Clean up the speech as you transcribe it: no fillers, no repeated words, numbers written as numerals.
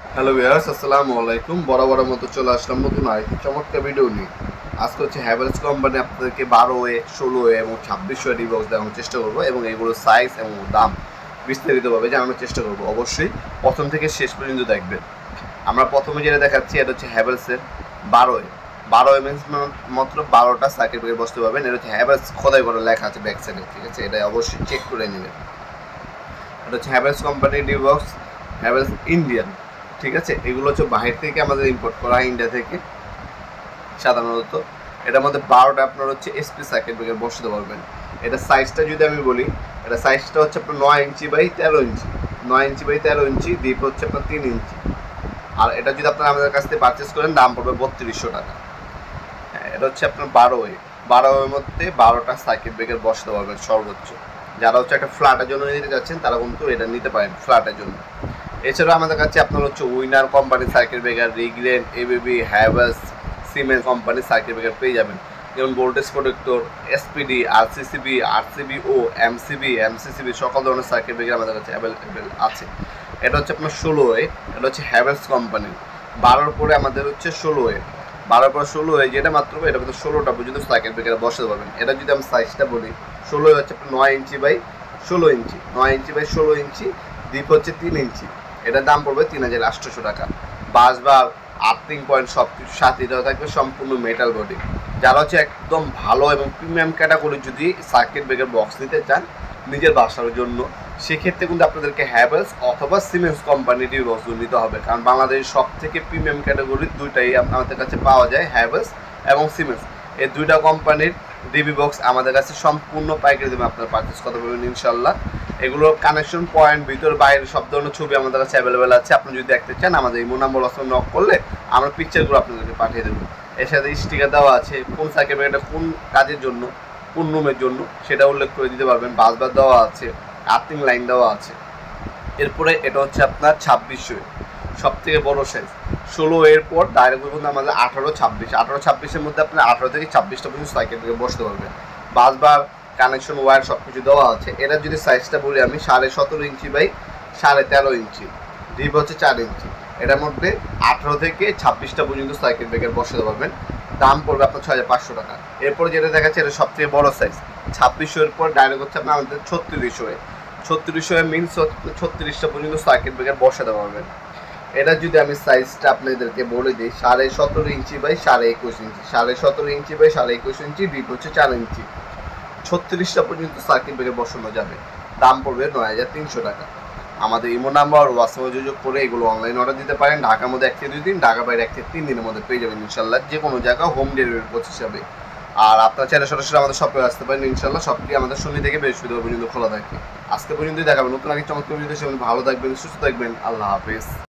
Hello viewers, আসসালামু আলাইকুম। বরাবরের মতো চলে আসলাম নতুন আরেকটি চমৎকার ভিডিও নিয়ে। আজকে হচ্ছে হ্যাভেলস কোম্পানি আপনাদেরকে 12 ওয়ে, 16 ওয়ে এবং 26 ওয়ে ডিবক্স দেখানোর চেষ্টা করবো এবং এগুলোর সাইজ এবং দাম বিস্তারিতভাবে জানানোর চেষ্টা করবো। অবশ্যই প্রথম থেকে শেষ পর্যন্ত দেখবেন। আমরা প্রথমে যেটা দেখাচ্ছি এটা হচ্ছে হ্যাভেলসের 12 ওয়ে। 12 ওয়ে মিনস মাত্র 12টা সার্কিট ব্রেকার বসতে পারবেন। এটা হচ্ছে হ্যাভেলস খোদাই করে লেখা আছে ব্যাক সাইডে, ঠিক আছে? এটা অবশ্যই চেক করে নেবেন। এটা হচ্ছে হ্যাভেলস কোম্পানির ডিবক্স, হ্যাভেলস ইন্ডিয়ান, ঠিক আছে? এগুলো হচ্ছে বাহির থেকে আমাদের ইম্পোর্ট করা হয়, ইন্ডিয়া থেকে সাধারণত। এটার মধ্যে 12টা আপনার হচ্ছে এসপি সার্কিট ব্রেকার বসাতে পারবেন। এটা সাইজটা যদি আমি বলি, এটা সাইজটা হচ্ছে আপনার 9 inch by 13 inch, 9 inch by 13 inch, deep হচ্ছে আপনার 3 ইঞ্চি। আর এটা যদি আপনারা আমাদের কাছ থেকে পারচেস করেন দাম পড়বে 3200 টাকা। হ্যাঁ, এটা হচ্ছে আপনার 12 ওয়ে। 12 ওয়ের মধ্যে 12টা সার্কিট ব্রেকার বসাতে পারবেন সর্বোচ্চ। যারা হচ্ছে একটা ফ্ল্যাটের জন্য নিতে যাচ্ছেন তারা কিন্তু এটা নিতে পারেন ফ্ল্যাটের জন্য। এছাড়াও আমাদের কাছে আপনার হচ্ছে উইনার কোম্পানির সার্কিট ব্রেকার, রিগ্রেন, এবিবি, হ্যাভেলস, সিমেন্স কোম্পানির সার্কিট ব্রেকার পেয়ে যাবেন। যেমন voltage protector, SPD, RCCB, RCBO, MCB, MCCB সকল ধরনের সার্কিট ব্রেকার আমাদের কাছে অ্যাভেলেবেল আছে। এটা হচ্ছে আপনার 16 ওয়ে। এটা হচ্ছে হ্যাভেলস কোম্পানির। 12-র পরে আমাদের হচ্ছে 16 ওয়ে। 12-র পর 16 ওয়ে, যেটা মাত্র এটা মধ্যে 16টা পর্যন্ত সার্কিট ব্রেকার বসাতে পারবেন। এটা যদি আমি সাইজটা বলি, 16 হচ্ছে আপনার 9 inch by 16 inch, 9 inch by 16 inch, deep হচ্ছে 3 ইঞ্চি। এটার দাম পড়বে 3800 টাকা। বাস বা আর্থিং পয়েন্ট সব কিছু সাথে দেওয়া থাকবে, সম্পূর্ণ মেটাল বডি। যারা হচ্ছে একদম ভালো এবং প্রিমিয়াম ক্যাটাগরির যদি সার্কিট ব্রেকার বক্স নিতে চান নিজের বাসার জন্য, সেক্ষেত্রে কিন্তু আপনাদেরকে হ্যাভেলস অথবা সিমেন্স কোম্পানিটির বক্স নিতে হবে। কারণ বাংলাদেশের সব থেকে প্রিমিয়াম ক্যাটাগরির দুইটাই আমাদের কাছে পাওয়া যায়, হ্যাভেলস এবং সিমেন্স। এই দুইটা কোম্পানির ডিবি বক্স আমাদের কাছে সম্পূর্ণ পাইকারি দামে আপনারা পারচেস করতে পারবেন ইনশাল্লাহ। এগুলোর কানেকশন পয়েন্ট, ভিতর বাইরে সব ধরনের ছবি আমাদের কাছে অ্যাভেলেবেল আছে। আপনি যদি দেখতে চান আমাদের ইমো নাম্বার অথবা নক করলে আমরা পিকচারগুলো আপনাদেরকে পাঠিয়ে দেবো। এর সাথে স্টিকার দেওয়া আছে, কোন সার্কিট ব্রেকারটা কোন কাজের জন্য, কোন রুমের জন্য সেটা উল্লেখ করে দিতে পারবেন। বাসবার দেওয়া আছে, আর্থিং লাইন দেওয়া আছে। এরপরে এটা হচ্ছে আপনার 26 ওয়ে, সব থেকে বড় সাইজ। 16 এর পর ডাইরেক্ট পর্যন্ত আমাদের 18-26 মধ্যে আপনার 18 থেকে 26টা পর্যন্ত সাইকেল থেকে বসতে পারবেন। বাসবার, কানেকশন ওয়্যার সব কিছু দেওয়া আছে। এটা যদি সাইজটা বলি আমি, 17.5 ইঞ্চি বাই 13.5 ইঞ্চি, ডিপ হচ্ছে 4 ইঞ্চি। এটার মধ্যে 18 থেকে 26টা পর্যন্ত সাইকেল ব্রেকার বসাতে পারবেন। দাম পড়বে আপনার 6500 টাকা। এরপর যেটা দেখাচ্ছে এটা সব থেকে বড় সাইজ, 2600-এর পর ডাইরেক্ট হচ্ছে আপনার আমাদের 36 ওয়ে। 36 ওয়ে মিনস 36টা পর্যন্ত সার্কিট ব্রেকার বসাতে পারবেন। এটা যদি আমি সাইজটা আপনাদেরকে বলে দিই, 17.5 inch by 21.5 inch, 17.5 inch by 21.5 inch, deep হচ্ছে 4 ইঞ্চি। 36টা পর্যন্ত সার্কিট ব্রেকার বসানো যাবে। দাম পড়বে 9300 টাকা। আমাদের ইমো নাম্বার হোয়াটসঅ্যাপে যোগাযোগ করে এগুলো অনলাইন অর্ডার দিতে পারেন। ঢাকার মধ্যে 1 থেকে 2 দিন, ঢাকা বাইরে 1 থেকে 3 দিনের মধ্যে পেয়ে যাবেন ইনশাল্লাহ। যে কোনো জায়গা হোম ডেলিভারি প্রসেস হবে। আর আপনার চাইলে সরাসরি আমাদের শপে আসতে পারেন ইনশাল্লাহ। শপটি আমাদের শনি থেকে বৃহস্পতিবার পর্যন্ত খোলা থাকে। আজকে পর্যন্তই দেখাবেন নতুন আগে চমৎকার ভিডিও। সেগুলো ভালো থাকবেন, সুস্থ থাকবেন। আল্লাহ হাফেজ।